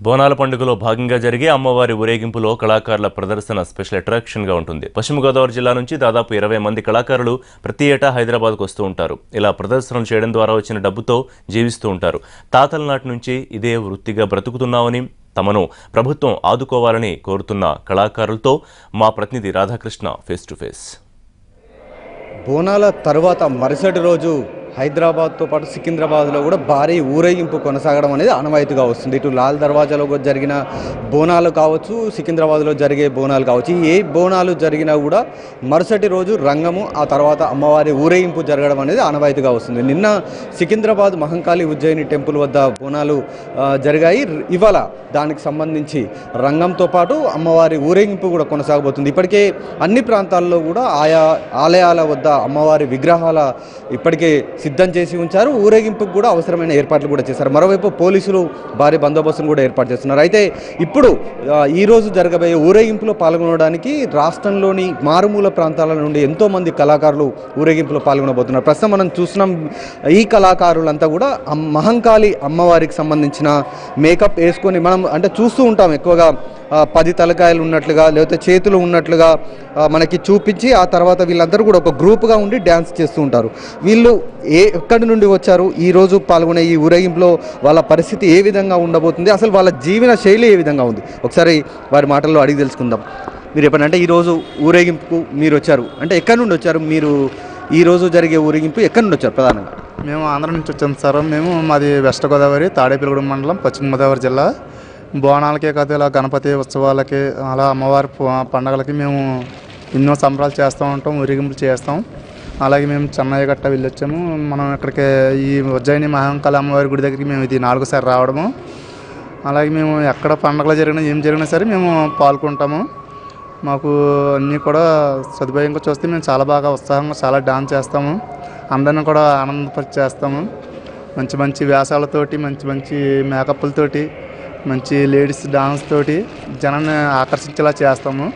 బోనాల పండుగలో భాగంగా జరిగే అమ్మవారి ఊరేగింపులో కళాకారుల ప్రదర్శన స్పెషల్ అట్రాక్షన్గా ఉంటుంది. పశ్చిమ గోదావరి జిల్లా నుంచి దాదాపు 20 మంది కళాకారులు ప్రతి ఏటా హైదరాబాద్కు వస్తూ ఉంటారు. ఇలా ప్రదర్శనలు చేయడం ద్వారా వచ్చిన డబ్బుతో జీవిస్తూ ఉంటారు. తాతల నాటి నుంచి ఇదే వృత్తిగా బ్రతుకుతున్నామని, తమను ప్రభుత్వం ఆదుకోవాలని కోరుతున్న కళాకారులతో మా ప్రతినిధి రాధాకృష్ణ ఫేస్ టు ఫేస్. బోనాల తర్వాత మరుసటి రోజు హైదరాబాద్తో పాటు సికింద్రాబాద్లో కూడా భారీ ఊరేగింపు కొనసాగడం అనేది ఆనవాయితీగా వస్తుంది. ఇటు లాల్ దర్వాజాలో జరిగిన బోనాలు కావచ్చు, సికింద్రాబాద్లో జరిగే బోనాలు కావచ్చు, ఏ బోనాలు జరిగినా కూడా మరుసటి రోజు రంగము, ఆ తర్వాత అమ్మవారి ఊరేగింపు జరగడం అనేది ఆనవాయితీగా వస్తుంది. నిన్న సికింద్రాబాద్ మహంకాళి ఉజ్జయిని టెంపుల్ వద్ద బోనాలు జరిగాయి. ఇవాళ దానికి సంబంధించి రంగంతో పాటు అమ్మవారి ఊరేగింపు కూడా కొనసాగబోతుంది. ఇప్పటికే అన్ని ప్రాంతాల్లో కూడా ఆయా ఆలయాల వద్ద అమ్మవారి విగ్రహాల ఇప్పటికే సిద్ధం చేసి ఉంచారు. ఊరేగింపుకు కూడా అవసరమైన ఏర్పాట్లు కూడా చేశారు. మరోవైపు పోలీసులు భారీ బందోబస్తును కూడా ఏర్పాటు చేస్తున్నారు. అయితే ఇప్పుడు ఈరోజు జరగబోయే ఊరేగింపులో పాల్గొనడానికి రాష్ట్రంలోని మారుమూల ప్రాంతాల నుండి ఎంతోమంది కళాకారులు ఊరేగింపులో పాల్గొనబోతున్నారు. ప్రస్తుతం మనం చూస్తున్నాం, ఈ కళాకారులంతా కూడా మహంకాళి అమ్మవారికి సంబంధించిన మేకప్ వేసుకొని మనం అంటే చూస్తూ ఉంటాం. ఎక్కువగా 10 తలకాయలు ఉన్నట్లుగా, లేకపోతే చేతులు ఉన్నట్లుగా మనకి చూపించి ఆ తర్వాత వీళ్ళందరూ కూడా ఒక గ్రూప్గా ఉండి డ్యాన్స్ చేస్తూ ఉంటారు. వీళ్ళు ఎక్కడి నుండి వచ్చారు, ఈరోజు పాల్గొనే ఈ ఊరేగింపులో వాళ్ళ పరిస్థితి ఏ విధంగా ఉండబోతుంది, అసలు వాళ్ళ జీవన శైలి ఏ విధంగా ఉంది, ఒకసారి వారి మాటల్లో అడిగి తెలుసుకుందాం. మీరు చెప్పండి, ఈరోజు ఊరేగింపుకు మీరు వచ్చారు అంటే ఎక్కడి నుండి వచ్చారు? మీరు ఈరోజు జరిగే ఊరేగింపు ఎక్కడి నుండి వచ్చారు? ప్రధానంగా మేము ఆంధ్ర నుంచి వచ్చాం సార్. మాది వెస్ట్ గోదావరి, తాడేపల్లిగూడెం మండలం, పశ్చిమ గోదావరి జిల్లా. బోనాలకే కాదు, ఇలా గణపతి ఉత్సవాలకి, అలా అమ్మవారి పండగలకి మేము ఎన్నో సంబరాలు చేస్తూ ఉంటాం, ఊరేగింపులు చేస్తాం. అలాగే మేము చెన్నై గట్ట వెళ్ళొచ్చాము. మనం ఇక్కడికి ఈ ఉజ్జయిని మహంకాళి అమ్మవారి గుడి దగ్గరికి మేము ఇది 4సారి రావడము. అలాగే మేము ఎక్కడ పండగలు జరిగినా ఏం జరిగినా సరే మేము పాల్గొంటాము. మాకు అన్నీ కూడా సదుపాయంగా చూస్తే మేము చాలా బాగా ఉత్సాహంగా చాలా డాన్స్ చేస్తాము, అందరిని కూడా ఆనందపరిచి చేస్తాము. మంచి మంచి వేషాలతోటి, మంచి మంచి మేకప్లతోటి, మంచి లేడీస్ డాన్స్ తోటి జనాన్ని ఆకర్షించేలా చేస్తాము.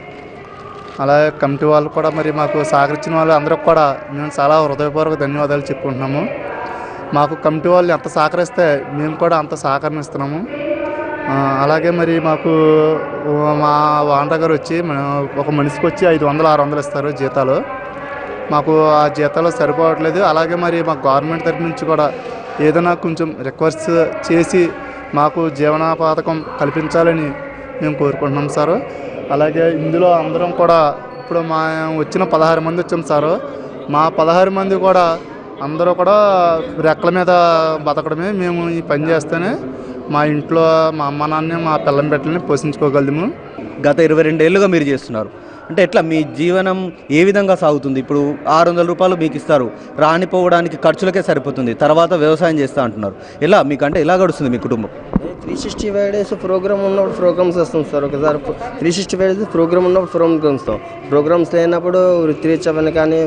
అలాగే కమిటీ వాళ్ళు కూడా మరి మాకు సహకరించిన వాళ్ళు అందరికి కూడా మేము చాలా హృదయపూర్వక ధన్యవాదాలు చెప్పుకుంటున్నాము. మాకు కమిటీ వాళ్ళు ఎంత సహకరిస్తే మేము కూడా అంత సహకరిస్తున్నాము. అలాగే మరి మాకు మా ఓనర్ గారు వచ్చి ఒక మనిషికి వచ్చి 500-600 ఇస్తారు జీతాలు. మాకు ఆ జీతాలు సరిపోవట్లేదు. అలాగే మరి మాకు గవర్నమెంట్ తరఫు నుంచి కూడా ఏదైనా కొంచెం రిక్వెస్ట్ చేసి మాకు జీవనోపాధకం కల్పించాలని మేము కోరుకుంటున్నాం సార్. అలాగే ఇందులో అందరం కూడా ఇప్పుడు మా వచ్చిన 16 మంది వచ్చాం సార్. మా 16 మంది కూడా అందరూ కూడా రెక్కల మీద బతకడమే. మేము ఈ పని చేస్తేనే మా ఇంట్లో మా అమ్మ నాన్న, మా పిల్లం బిడ్డలని పోషించుకోగలము. గత 22 ఏళ్ళుగా మీరు చేస్తున్నారు అంటే ఎట్లా మీ జీవనం ఏ విధంగా సాగుతుంది? ఇప్పుడు 600 రూపాయలు మీకు ఇస్తారు, రానిపోవడానికి ఖర్చులకే సరిపోతుంది, తర్వాత వ్యవసాయం చేస్తా అంటున్నారు. ఎలా మీకు అంటే ఎలా గడుస్తుంది మీ కుటుంబం? 365 డేస్ ప్రోగ్రామ్ ఉన్నప్పుడు ప్రోగ్రామ్స్ వస్తాం సార్. ఒకసారి 365 డేస్ ప్రోగ్రామ్ ఉన్నప్పుడు ప్రోగ్రామ్స్ వస్తాం. ప్రోగ్రామ్స్ లేనప్పుడు వృత్తిరీత్యా పని కానీ,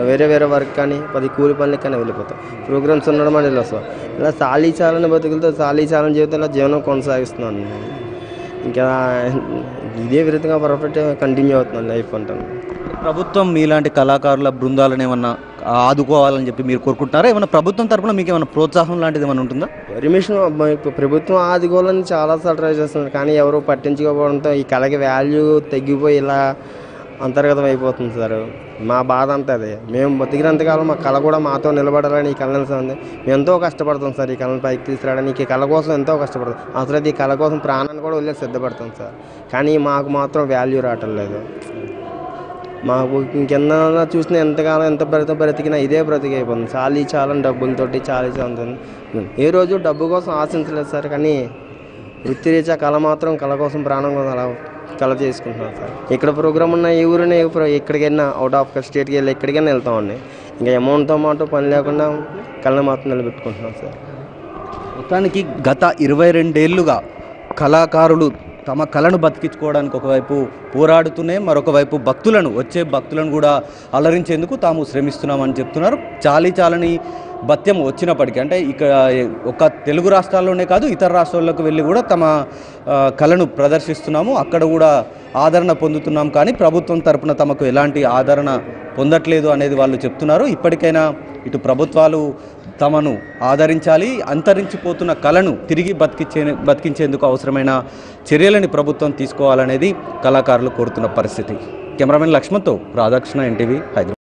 వేరే వర్క్ కానీ, 10 కూలి పనులకి కానీ వెళ్ళిపోతాం. ప్రోగ్రామ్స్ ఉండడం అనేది వస్తాం. ఇలా చాలని బతుకులతో చాలని జీవితంలో జీవనం కొనసాగిస్తున్నాను. ఇంకా ఇదే విధంగా పర్ఫెక్ట్ కంటిన్యూ అవుతున్నాను లైఫ్ అంటాను. ప్రభుత్వం మీలాంటి కళాకారుల బృందాలను ఏమన్నా ఆదుకోవాలని చెప్పి మీరు కోరుకుంటున్నారా? ఏమన్నా ప్రభుత్వం తరఫున మీకు ఏమైనా ప్రోత్సాహం లాంటిది ఏమైనా ఉంటుందా? పర్మిషన్ ప్రభుత్వం ఆదుకోవాలని చాలాసార్లు ట్రై చేస్తున్నారు, కానీ ఎవరు పట్టించుకోవడంతో ఈ కళకి వాల్యూ తగ్గిపోయి ఇలా అంతర్గతం అయిపోతుంది సార్. మా బాధ అంతా అదే. మేము బతికినంతకాలం మా కళ కూడా మాతో నిలబడాలని ఈ కళ ఉంది. మేము ఎంతో కష్టపడతాం సార్. ఈ కళను పైకి తీసుకురావడానికి, ఈ కళ కోసం ఎంతో కష్టపడతాం. అవసరం ఈ కళ కోసం ప్రాణాన్ని కూడా వదిలేసి సిద్ధపడతాం సార్. కానీ మాకు మాత్రం వాల్యూ రావటం లేదు. మాకు ఇంకెన్న చూసినా ఎంతకాలం ఎంత బ్రతికినా ఇదే బ్రతికైపోతుంది. చాలని డబ్బులతోటి చాలుతుంది. ఏ రోజు డబ్బు కోసం ఆశించలేదు సార్, కానీ వృత్తిరీత్యా కళ మాత్రం కళ కోసం ప్రాణం కోసం అలా కళ చేసుకుంటున్నాను సార్. ఇక్కడ ప్రోగ్రామ్ ఉన్న ఏ ఊరిని ఎక్కడికైనా అవుట్ ఆఫ్ స్టేట్కి వెళ్ళి ఎక్కడికైనా వెళ్తామండి. ఇంకా అమౌంట్తో మాట పని లేకుండా కళను మాత్రం నిలబెట్టుకుంటున్నాం సార్. మొత్తానికి గత 22 ఏళ్ళుగా కళాకారులు తమ కళను బతికించుకోవడానికి ఒకవైపు పోరాడుతూనే మరొక వైపు వచ్చే భక్తులను కూడా అలరించేందుకు తాము శ్రమిస్తున్నామని చెప్తున్నారు. చాలని భత్యం వచ్చినప్పటికీ అంటే ఇక్కడ ఒక తెలుగు రాష్ట్రాల్లోనే కాదు, ఇతర రాష్ట్రాల్లోకి వెళ్ళి కూడా తమ కళను ప్రదర్శిస్తున్నాము, అక్కడ కూడా ఆదరణ పొందుతున్నాం. కానీ ప్రభుత్వం తరపున తమకు ఎలాంటి ఆదరణ పొందట్లేదు అనేది వాళ్ళు చెప్తున్నారు. ఇప్పటికైనా ఇటు ప్రభుత్వాలు తమను ఆదరించాలి, అంతరించిపోతున్న కళను తిరిగి బతికించేందుకు అవసరమైన చర్యలని ప్రభుత్వం తీసుకోవాలనేది కళాకారులు కోరుతున్న పరిస్థితి. కెమెరామెన్ లక్ష్మణ్తో రాధాకృష్ణ, ఎన్టీవీ, హైదరాబాద్.